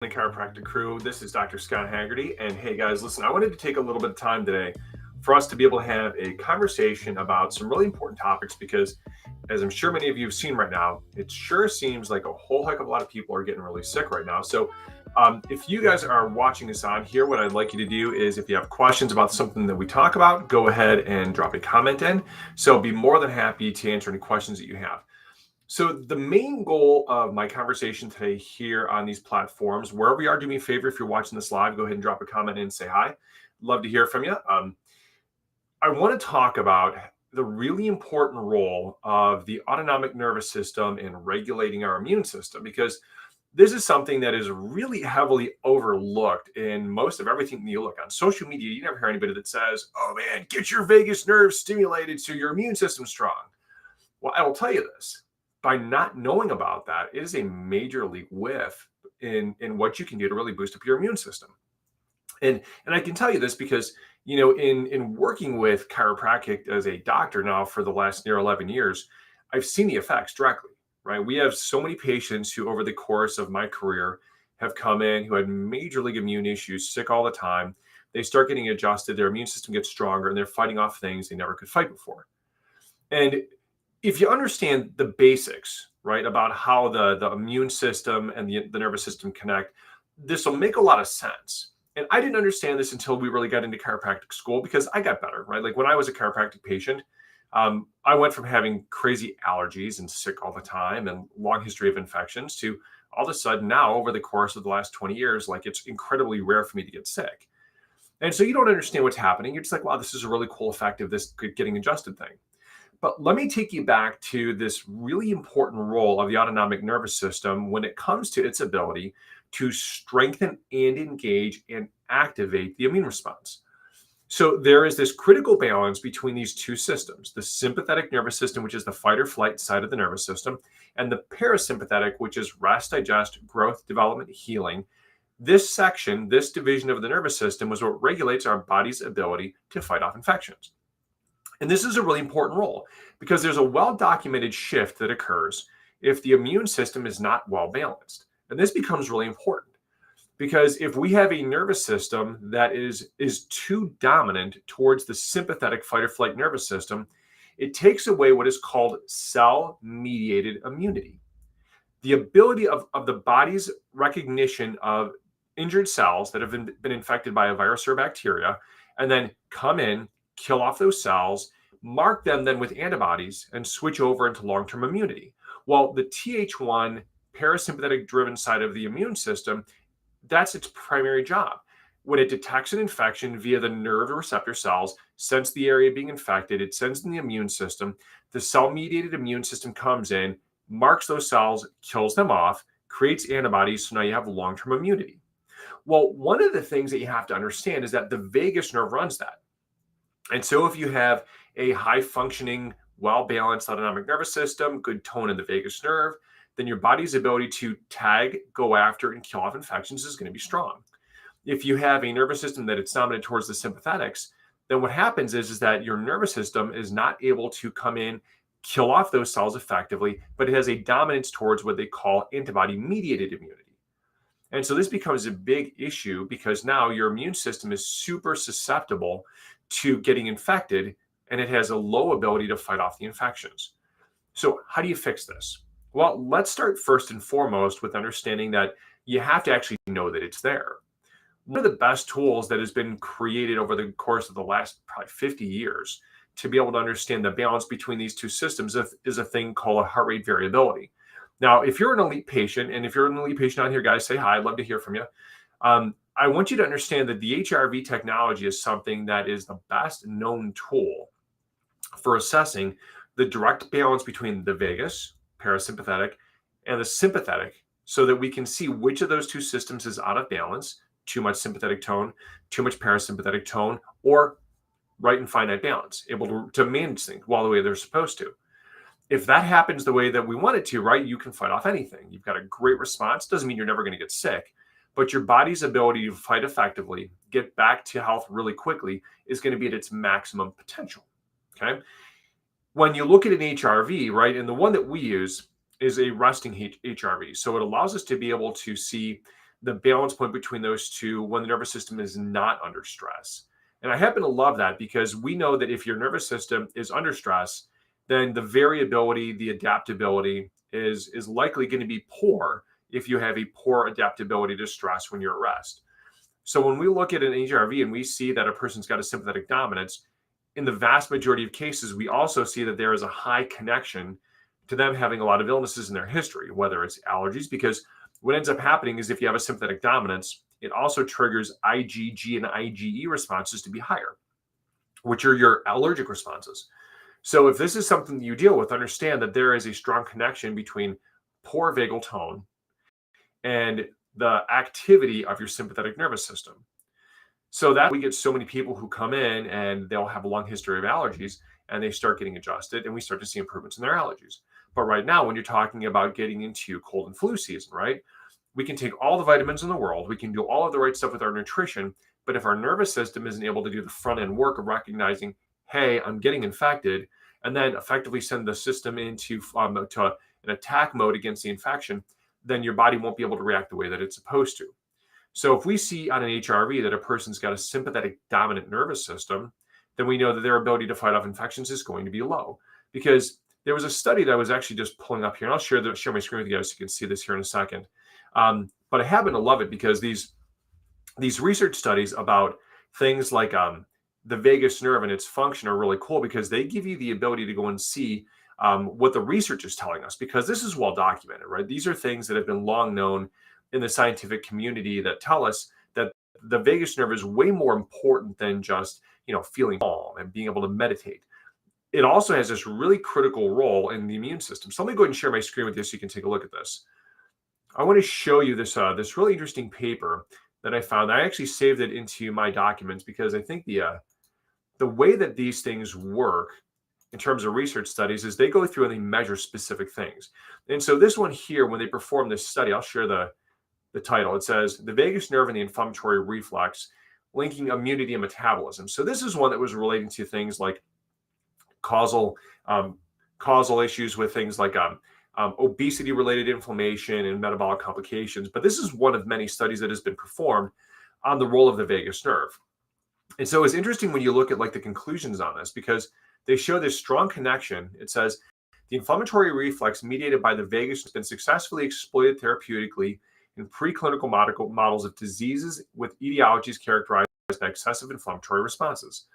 the chiropractic crew. This is Dr. Scott Haggerty. And hey, guys, listen, I wanted to take a little bit of time today for us to be able to have a conversation about some really important topics because, as I'm sure many of you have seen right now, it sure seems like a whole heck of a lot of people are getting really sick right now. So, if you guys are watching this on here, what I'd like you to do is if you have questions about something that we talk about, go ahead and drop a comment in. So, I'll be more than happy to answer any questions that you have. So, the main goal of my conversation today here on these platforms, wherever you are, do me a favor. If you're watching this live, go ahead and drop a comment and say hi. Love to hear from you. I want to talk about the really important role of the autonomic nervous system in regulating our immune system because this is something that is really heavily overlooked in most of everything that you look on social media. You never hear anybody that says, "Oh man, get your vagus nerve stimulated so your immune system's strong." Well, I will tell you this, by not knowing about that, it is a major league whiff in what you can do to really boost up your immune system. And I can tell you this because in working with chiropractic as a doctor now for the last near 11 years, I've seen the effects directly, right? We have so many patients who over the course of my career have come in who had major league immune issues, sick all the time. They start getting adjusted, their immune system gets stronger, and they're fighting off things they never could fight before. And if you understand the basics, right, about how the immune system and the nervous system connect, this will make a lot of sense. And I didn't understand this until we really got into chiropractic school because I got better, right? Like when I was a chiropractic patient, I went from having crazy allergies and sick all the time and long history of infections to all of a sudden now over the course of the last 20 years, like it's incredibly rare for me to get sick. And so you don't understand what's happening. You're just like, wow, this is a really cool effect of this getting adjusted thing. But let me take you back to this really important role of the autonomic nervous system when it comes to its ability to strengthen and engage and activate the immune response. So there is this critical balance between these two systems, the sympathetic nervous system, which is the fight or flight side of the nervous system, and the parasympathetic, which is rest, digest, growth, development, healing. This section, this division of the nervous system, is what regulates our body's ability to fight off infections. And this is a really important role because there's a well documented shift that occurs if the immune system is not well balanced. And this becomes really important because if we have a nervous system that is too dominant towards the sympathetic fight or flight nervous system, it takes away what is called cell mediated immunity. The ability of the body's recognition of injured cells that have been infected by a virus or bacteria and then come in, kill off those cells, mark them then with antibodies, and switch over into long-term immunity. Well, the Th1 parasympathetic driven side of the immune system, that's its primary job. When it detects an infection via the nerve receptor cells, sense the area being infected, it sends in the immune system. The cell-mediated immune system comes in, marks those cells, kills them off, creates antibodies, so now you have long-term immunity. Well, one of the things that you have to understand is that the vagus nerve runs that. And so if you have a high functioning, well balanced autonomic nervous system, good tone in the vagus nerve, then your body's ability to tag, go after, and kill off infections is going to be strong. If you have a nervous system that it's dominant towards the sympathetics, then what happens is that your nervous system is not able to come in, kill off those cells effectively, but it has a dominance towards what they call antibody mediated immunity. And so this becomes a big issue because now your immune system is super susceptible to getting infected and it has a low ability to fight off the infections. So, how do you fix this? Well, let's start first and foremost with understanding that you have to actually know that it's there. One of the best tools that has been created over the course of the last probably 50 years to be able to understand the balance between these two systems is a thing called a heart rate variability. Now, if you're an elite patient, and if you're an elite patient on here, guys, say hi. I'd love to hear from you. I want you to understand that the HRV technology is something that is the best known tool for assessing the direct balance between the vagus, parasympathetic, and the sympathetic so that we can see which of those two systems is out of balance, too much sympathetic tone, too much parasympathetic tone, or right and finite balance, able to manage things while the way they're supposed to. If that happens the way that we want it to, right, you can fight off anything. You've got a great response. Doesn't mean you're never going to get sick, but your body's ability to fight effectively, get back to health really quickly is going to be at its maximum potential. Okay. When you look at an HRV, right, and the one that we use is a resting HRV. So it allows us to be able to see the balance point between those two when the nervous system is not under stress. And I happen to love that because we know that if your nervous system is under stress, then the variability, the adaptability is likely going to be poor if you have a poor adaptability to stress when you're at rest. So when we look at an HRV and we see that a person's got a sympathetic dominance, in the vast majority of cases, we also see that there is a high connection to them having a lot of illnesses in their history, whether it's allergies, because what ends up happening is if you have a sympathetic dominance, it also triggers IgG and IgE responses to be higher, which are your allergic responses. So if this is something that you deal with, understand that there is a strong connection between poor vagal tone and the activity of your sympathetic nervous system. So that we get so many people who come in and they'll have a long history of allergies and they start getting adjusted and we start to see improvements in their allergies. But right now, when you're talking about getting into cold and flu season, right? We can take all the vitamins in the world. We can do all of the right stuff with our nutrition. But if our nervous system isn't able to do the front end work of recognizing, hey, I'm getting infected, and then effectively send the system into to an attack mode against the infection, then your body won't be able to react the way that it's supposed to. So if we see on an HRV that a person's got a sympathetic dominant nervous system, then we know that their ability to fight off infections is going to be low. Because there was a study that I was actually just pulling up here, and I'll share my screen with you guys so you can see this here in a second. But I happen to love it because these research studies about things like the vagus nerve and its function are really cool because they give you the ability to go and see what the research is telling us, because this is well documented, right? These are things that have been long known in the scientific community that tell us that the vagus nerve is way more important than just, feeling calm and being able to meditate. It also has this really critical role in the immune system. So let me go ahead and share my screen with you so you can take a look at this. I want to show you this really interesting paper that I found. I actually saved it into my documents because I think the way that these things work in terms of research studies is they go through and they measure specific things. And so this one here, when they perform this study, I'll share the title. It says the vagus nerve and the inflammatory reflex linking immunity and metabolism. So this is one that was relating to things like causal issues with things like obesity related inflammation and metabolic complications. But this is one of many studies that has been performed on the role of the vagus nerve. And so it's interesting when you look at like the conclusions on this, because they show this strong connection. It says the inflammatory reflex mediated by the vagus has been successfully exploited therapeutically in preclinical models of diseases with etiologies characterized by excessive inflammatory responses.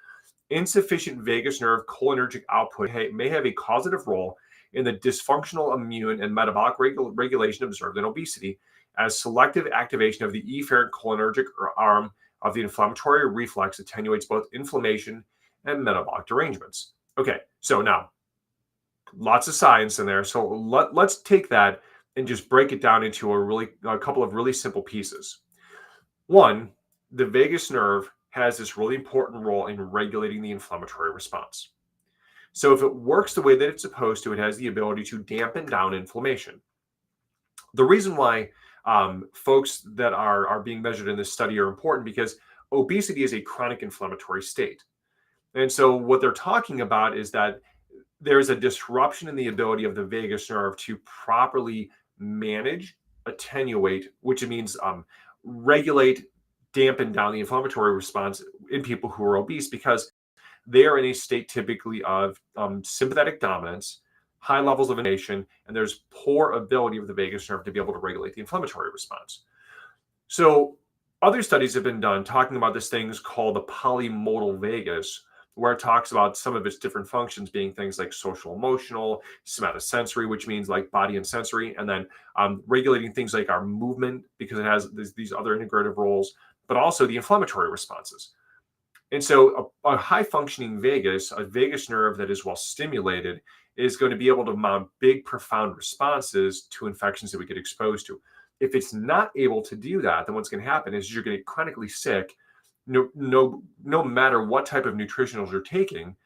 Insufficient vagus nerve cholinergic output may have a causative role in the dysfunctional immune and metabolic regulation observed in obesity, as selective activation of the efferent cholinergic arm of the inflammatory reflex attenuates both inflammation and metabolic derangements. Okay, so now, lots of science in there. So let's take that and just break it down into a couple of really simple pieces. One, the vagus nerve has this really important role in regulating the inflammatory response. So if it works the way that it's supposed to, it has the ability to dampen down inflammation. The reason why folks that are being measured in this study are important because obesity is a chronic inflammatory state. And so what they're talking about is that there's a disruption in the ability of the vagus nerve to properly manage, attenuate, which means regulate, dampen down the inflammatory response in people who are obese, because they are in a state typically of sympathetic dominance, high levels of inflammation, and there's poor ability of the vagus nerve to be able to regulate the inflammatory response. So other studies have been done talking about this thing called the polymodal vagus, where it talks about some of its different functions being things like social emotional, somatosensory, which means like body and sensory, and then regulating things like our movement because it has these other integrative roles, but also the inflammatory responses. And so a high functioning vagus, a vagus nerve that is well stimulated, is going to be able to mount big, profound responses to infections that we get exposed to. If it's not able to do that, then what's going to happen is you're going to get chronically sick, no matter what type of nutritionals you're taking,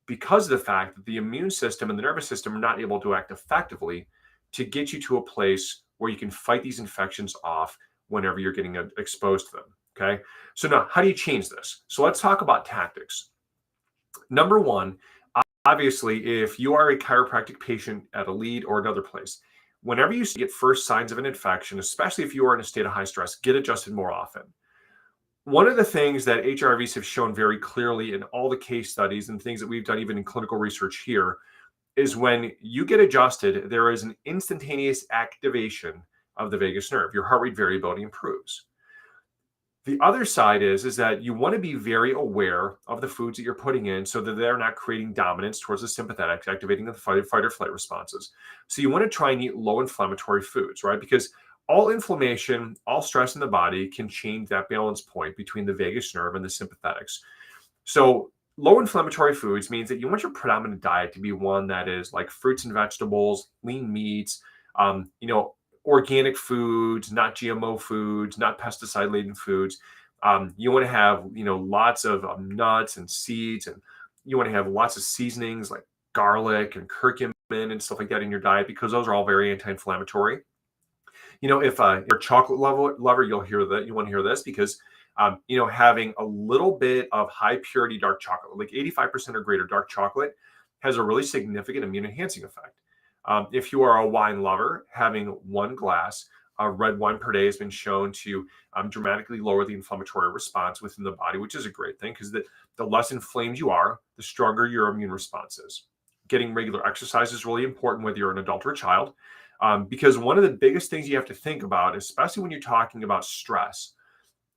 because of the fact that the immune system and the nervous system are not able to act effectively to get you to a place where you can fight these infections off whenever you're getting exposed to them. Okay. So now, how do you change this? So let's talk about tactics. Number one, obviously, if you are a chiropractic patient at a lead or another place, Whenever you get first signs of an infection, especially if you are in a state of high stress, get adjusted more often. One of the things that HRVs have shown very clearly in all the case studies and things that we've done, even in clinical research here, is when you get adjusted, there is an instantaneous activation of the vagus nerve. Your heart rate variability improves. The other side is that you want to be very aware of the foods that you're putting in so that they're not creating dominance towards the sympathetics, activating the fight or flight responses. So you want to try and eat low inflammatory foods, right? Because all inflammation, all stress in the body can change that balance point between the vagus nerve and the sympathetics. So low inflammatory foods means that you want your predominant diet to be one that is like fruits and vegetables, lean meats, organic foods, not GMO foods, not pesticide-laden foods. You want to have, lots of nuts and seeds, and you want to have lots of seasonings like garlic and curcumin and stuff like that in your diet, because those are all very anti-inflammatory. If you're a chocolate lover, you'll hear that. You want to hear this because, having a little bit of high purity dark chocolate, like 85% or greater dark chocolate, has a really significant immune enhancing effect. If you are a wine lover, having one glass of red wine per day has been shown to dramatically lower the inflammatory response within the body, which is a great thing because the less inflamed you are, the stronger your immune response is. Getting regular exercise is really important, whether you're an adult or a child, because one of the biggest things you have to think about, especially when you're talking about stress,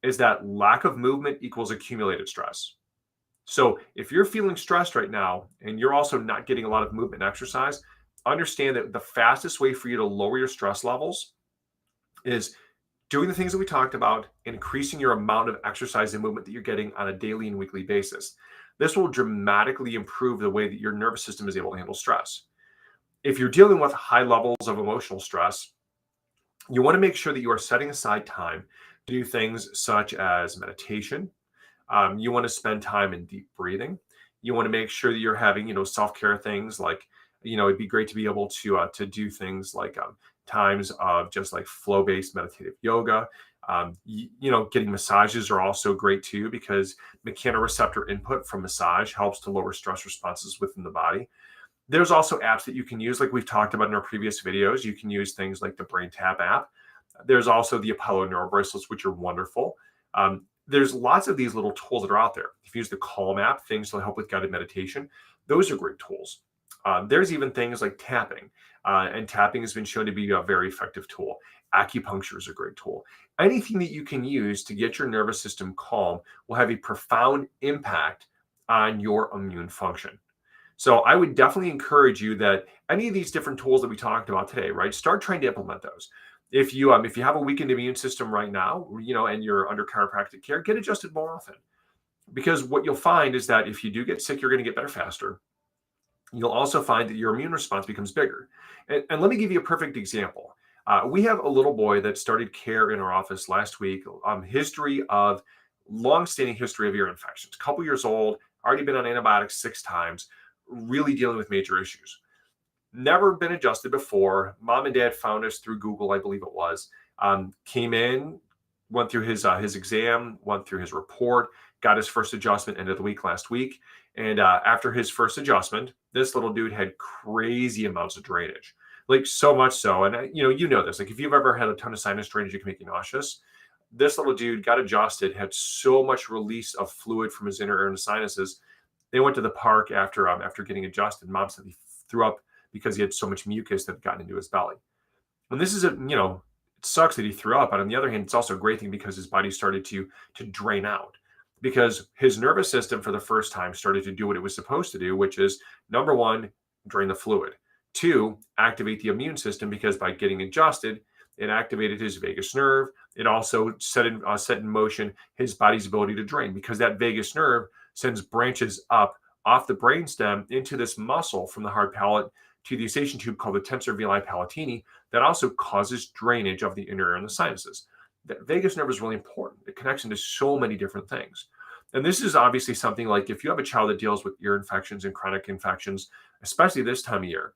is that lack of movement equals accumulated stress. So if you're feeling stressed right now and you're also not getting a lot of movement and exercise, understand that the fastest way for you to lower your stress levels is doing the things that we talked about, increasing your amount of exercise and movement that you're getting on a daily and weekly basis. This will dramatically improve the way that your nervous system is able to handle stress. If you're dealing with high levels of emotional stress, you want to make sure that you are setting aside time to do things such as meditation. You want to spend time in deep breathing. You want to make sure that you're having, self-care things like, it'd be great to be able to do things like times of just like flow-based meditative yoga. Getting massages are also great too, because mechanoreceptor input from massage helps to lower stress responses within the body. There's also apps that you can use, like we've talked about in our previous videos. You can use things like the Brain Tap app. There's also the Apollo Neuro Bracelets, which are wonderful. There's lots of these little tools that are out there. If you use the Calm app, things to help with guided meditation, those are great tools. There's even things like tapping, and tapping has been shown to be a very effective tool. Acupuncture is a great tool. Anything that you can use to get your nervous system calm will have a profound impact on your immune function. So I would definitely encourage you that any of these different tools that we talked about today, right, start trying to implement those. If you have a weakened immune system right now, and you're under chiropractic care, get adjusted more often. Because what you'll find is that if you do get sick, you're going to get better faster. You'll also find that your immune response becomes bigger. And let me give you a perfect example. We have a little boy that started care in our office last week. Long-standing history of ear infections. A couple years old, already been on antibiotics 6 times, really dealing with major issues. Never been adjusted before. Mom and dad found us through Google, I believe it was. Came in, went through his exam, went through his report, got his first adjustment end of the week last week. And after his first adjustment, this little dude had crazy amounts of drainage, like so much so. And you know this, like if you've ever had a ton of sinus drainage, it can make you nauseous. This little dude got adjusted, had so much release of fluid from his inner ear and sinuses. They went to the park after getting adjusted. Mom said he threw up because he had so much mucus that had gotten into his belly. And this is it sucks that he threw up, but on the other hand, it's also a great thing because his body started to drain out, because his nervous system for the first time started to do what it was supposed to do, which is, number one, drain the fluid. 2, activate the immune system, because by getting adjusted, it activated his vagus nerve. It also set in motion his body's ability to drain, because that vagus nerve sends branches up off the brainstem into this muscle from the hard palate to the eustachian tube called the tensor veli palatini that also causes drainage of the inner ear and the sinuses. The vagus nerve is really important. It connects into so many different things. And this is obviously something like if you have a child that deals with ear infections and chronic infections, especially this time of year,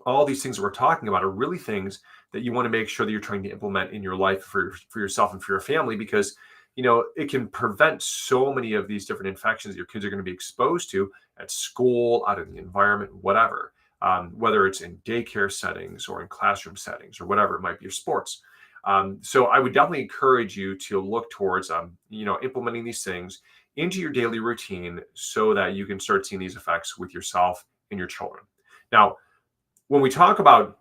all these things that we're talking about are really things that you want to make sure that you're trying to implement in your life for yourself and for your family, because it can prevent so many of these different infections that your kids are going to be exposed to at school, out in the environment, whatever. whether it's in daycare settings or in classroom settings or whatever it might be, or sports. So I would definitely encourage you to look towards, implementing these things into your daily routine so that you can start seeing these effects with yourself and your children. Now, when we talk about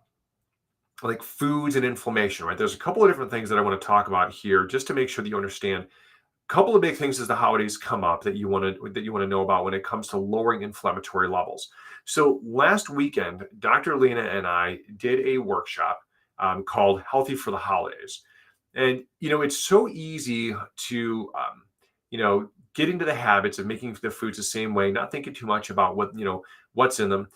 like foods and inflammation, right? There's a couple of different things that I want to talk about here just to make sure that you understand. A couple of big things as the holidays come up that you want to know about when it comes to lowering inflammatory levels. So last weekend, Dr. Lena and I did a workshop called Healthy for the Holidays. And it's so easy to get into the habits of making the foods the same way, not thinking too much about what's in them.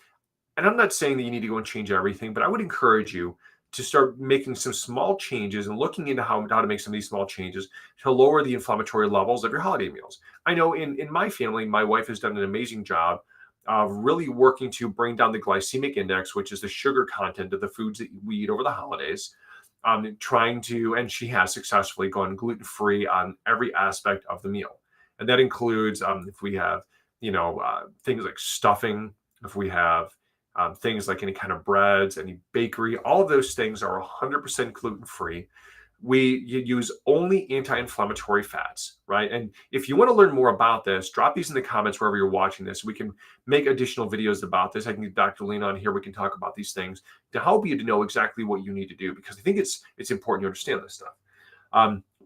And I'm not saying that you need to go and change everything, but I would encourage you to start making some small changes and looking into how to make some of these small changes to lower the inflammatory levels of your holiday meals. I know in my family, my wife has done an amazing job of really working to bring down the glycemic index, which is the sugar content of the foods that we eat over the holidays. And she has successfully gone gluten free on every aspect of the meal. And that includes if we have, things like stuffing, if we have things like any kind of breads, any bakery, all of those things are 100% gluten free. You use only anti-inflammatory fats, right? And if you want to learn more about this, drop these in the comments wherever you're watching this. We can make additional videos about this. I can get Dr. Lena on here. We can talk about these things to help you to know exactly what you need to do, because I think it's important you understand this stuff.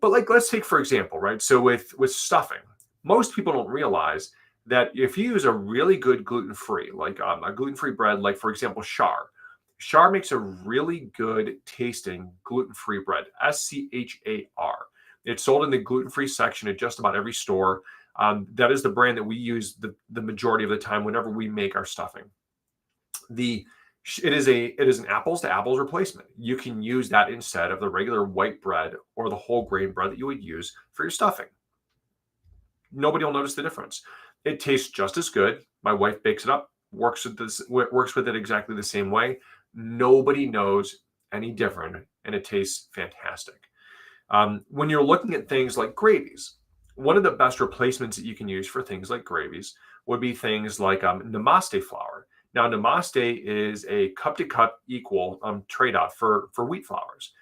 But like, let's take for example, right? So with stuffing, most people don't realize that if you use a really good gluten-free, like a gluten-free bread, like for example, Char makes a really good tasting gluten-free bread, Schar. It's sold in the gluten-free section at just about every store. That is the brand that we use the majority of the time whenever we make our stuffing. It is an apples to apples replacement. You can use that instead of the regular white bread or the whole grain bread that you would use for your stuffing. Nobody will notice the difference. It tastes just as good. My wife bakes it up, works with it exactly the same way. Nobody knows any different, and it tastes fantastic. When you're looking at things like gravies, one of the best replacements that you can use for things like gravies would be things like namaste flour. Now, namaste is a cup to cup equal trade-off for wheat flours.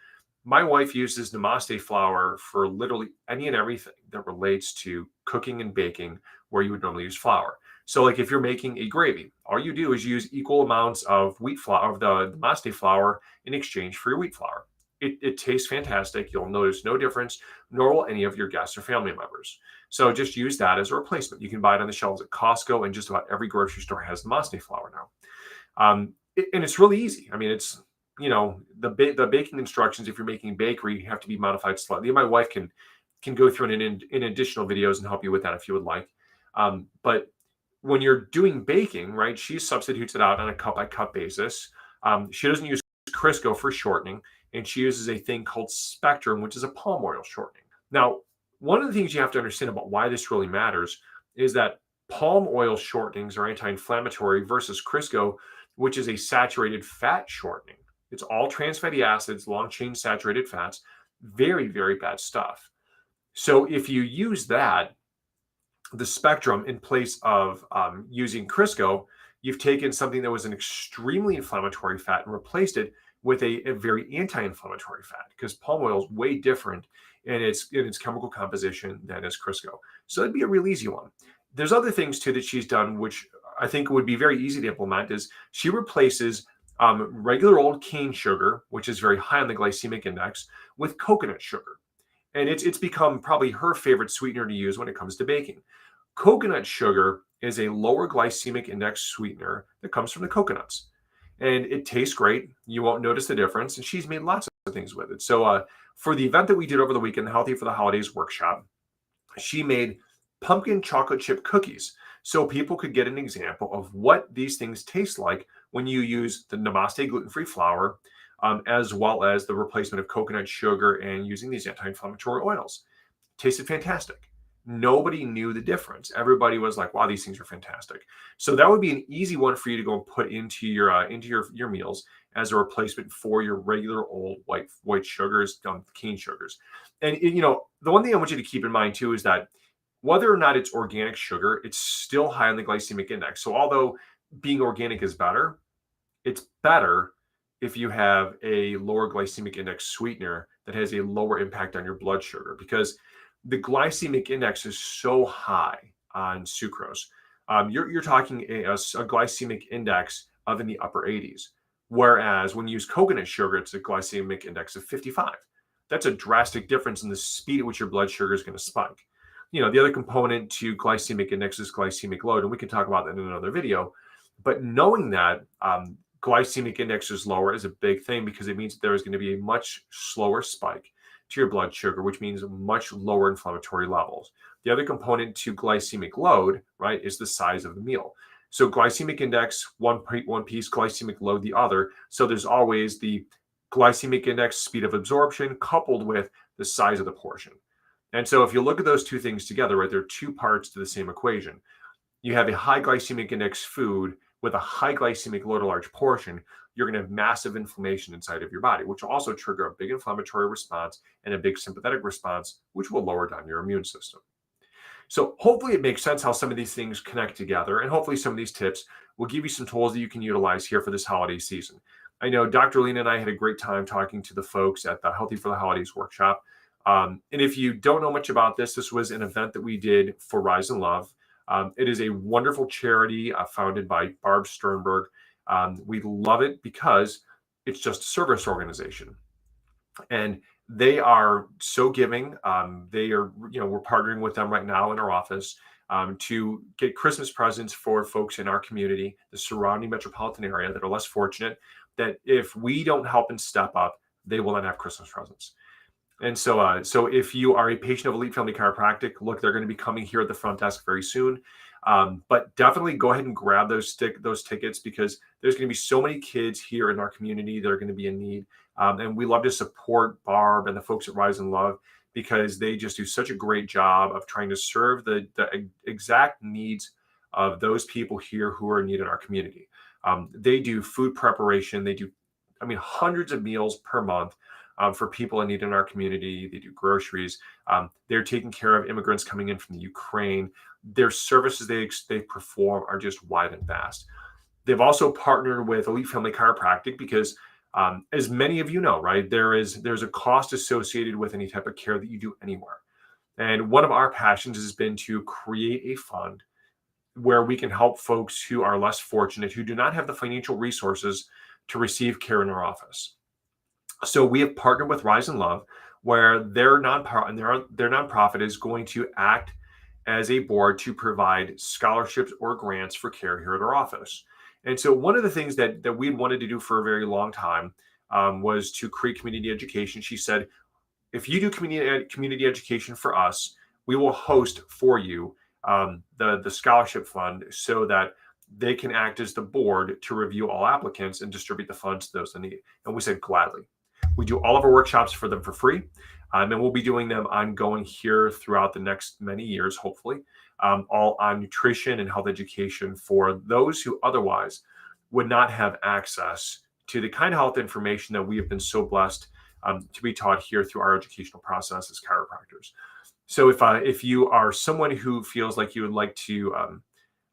My wife uses namaste flour for literally any and everything that relates to cooking and baking where you would normally use flour. So like if you're making a gravy, all you do is use equal amounts of wheat flour, of the namaste flour, in exchange for your wheat flour. It tastes fantastic. You'll notice no difference, nor will any of your guests or family members. So just use that as a replacement. You can buy it on the shelves at Costco, and just about every grocery store has namaste flour now. And it's really easy. I mean, it's the baking instructions, if you're making bakery, have to be modified slightly. My wife can go through in additional videos and help you with that if you would like. But when you're doing baking, right, she substitutes it out on a cup by cup basis. She doesn't use Crisco for shortening, and she uses a thing called Spectrum, which is a palm oil shortening. Now, one of the things you have to understand about why this really matters is that palm oil shortenings are anti-inflammatory versus Crisco, which is a saturated fat shortening. It's all trans fatty acids, long chain saturated fats, very, very bad stuff. So if you use the Spectrum, in place of using Crisco, you've taken something that was an extremely inflammatory fat and replaced it with a very anti-inflammatory fat, because palm oil is way different in its chemical composition than is Crisco. So that'd be a real easy one. There's other things too that she's done, which I think would be very easy to implement, is she replaces regular old cane sugar, which is very high on the glycemic index, with coconut sugar. And it's become probably her favorite sweetener to use when it comes to baking. Coconut sugar is a lower glycemic index sweetener that comes from the coconuts. And it tastes great. You won't notice the difference. And she's made lots of things with it. So for the event that we did over the weekend, the Healthy for the Holidays workshop, she made pumpkin chocolate chip cookies, so people could get an example of what these things taste like when you use the namaste gluten-free flour, as well as the replacement of coconut sugar and using these anti-inflammatory oils. Tasted fantastic. Nobody knew the difference. Everybody was like, wow, these things are fantastic. So that would be an easy one for you to go and put into your meals as a replacement for your regular old white sugars, cane sugars. And the one thing I want you to keep in mind too is that whether or not it's organic sugar, it's still high on the glycemic index. So although being organic is better, it's better if you have a lower glycemic index sweetener that has a lower impact on your blood sugar, because the glycemic index is so high on sucrose. You're talking a glycemic index of in the upper 80s. Whereas when you use coconut sugar, it's a glycemic index of 55. That's a drastic difference in the speed at which your blood sugar is going to spike. The other component to glycemic index is glycemic load, and we can talk about that in another video. But knowing that glycemic index is lower is a big thing, because it means there is going to be a much slower spike to your blood sugar, which means much lower inflammatory levels. The other component to glycemic load, right, is the size of the meal. So glycemic index, one piece, glycemic load, the other. So there's always the glycemic index, speed of absorption, coupled with the size of the portion. And so if you look at those two things together, right, there are two parts to the same equation. You have a high glycemic index food with a high glycemic load, a large portion, you're going to have massive inflammation inside of your body, which will also trigger a big inflammatory response and a big sympathetic response, which will lower down your immune system. So hopefully it makes sense how some of these things connect together, and hopefully some of these tips will give you some tools that you can utilize here for this holiday season. I know Dr. Lena and I had a great time talking to the folks at the Healthy for the Holidays workshop. And if you don't know much about this, this was an event that we did for Rise and Love. It is a wonderful charity founded by Barb Sternberg. We love it because it's just a service organization. And they are so giving. They are, we're partnering with them right now in our office to get Christmas presents for folks in our community, the surrounding metropolitan area that are less fortunate, that if we don't help and step up, they will not have Christmas presents. And so if you are a patient of Elite Family Chiropractic, look, they're going to be coming here at the front desk very soon. But definitely go ahead and grab those tickets, because there's going to be so many kids here in our community that are going to be in need. And we love to support Barb and the folks at Rise and Love, because they just do such a great job of trying to serve the exact needs of those people here who are in need in our community. They do food preparation. They do, hundreds of meals per month. For people in need in our community. They do groceries. They're taking care of immigrants coming in from the Ukraine. Their services they perform are just wide and vast. They've also partnered with Elite Family Chiropractic because, as many of you know, right, there's a cost associated with any type of care that you do anywhere. And one of our passions has been to create a fund where we can help folks who are less fortunate, who do not have the financial resources to receive care in our office. So we have partnered with Rise and Love, where their nonprofit is going to act as a board to provide scholarships or grants for care here at our office. And so one of the things that we wanted to do for a very long time was to create community education. She said, if you do community education for us, we will host for you the scholarship fund, so that they can act as the board to review all applicants and distribute the funds to those in need. And we said, gladly. We do all of our workshops for them for free, and we'll be doing them ongoing here throughout the next many years, hopefully, all on nutrition and health education for those who otherwise would not have access to the kind of health information that we have been so blessed to be taught here through our educational process as chiropractors. So if you are someone who feels like you would like to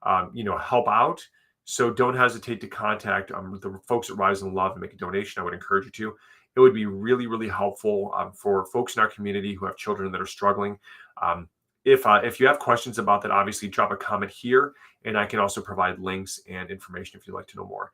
help out, so don't hesitate to contact the folks at Rise and Love and make a donation. I would encourage you to. It would be really, really helpful for folks in our community who have children that are struggling. If you have questions about that, obviously drop a comment here, and I can also provide links and information if you'd like to know more.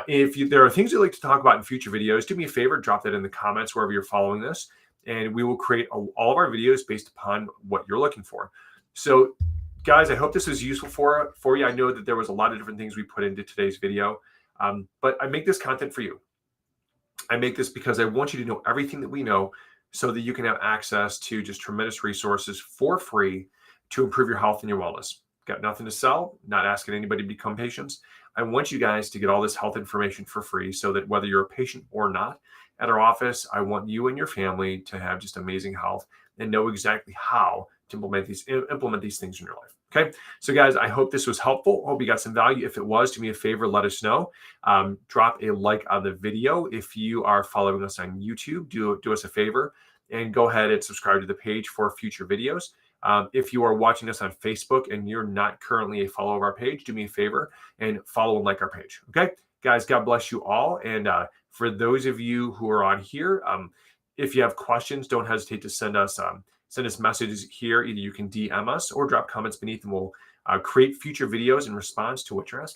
If there are things you'd like to talk about in future videos, do me a favor, drop that in the comments wherever you're following this, and we will create all of our videos based upon what you're looking for. So, guys, I hope this was useful for you. I know that there was a lot of different things we put into today's video, but I make this content for you. I make this because I want you to know everything that we know, so that you can have access to just tremendous resources for free to improve your health and your wellness. Got nothing to sell, not asking anybody to become patients. I want you guys to get all this health information for free, so that whether you're a patient or not at our office, I want you and your family to have just amazing health and know exactly how to implement these things in your life. Okay. So guys, I hope this was helpful. Hope you got some value. If it was, do me a favor, let us know. Drop a like on the video. If you are following us on YouTube, do us a favor and go ahead and subscribe to the page for future videos. If you are watching us on Facebook and you're not currently a follower of our page, do me a favor and follow and like our page. Okay. Guys, God bless you all. And for those of you who are on here, if you have questions, don't hesitate to send us messages here. Either you can DM us or drop comments beneath, and we'll create future videos in response to what you're asking.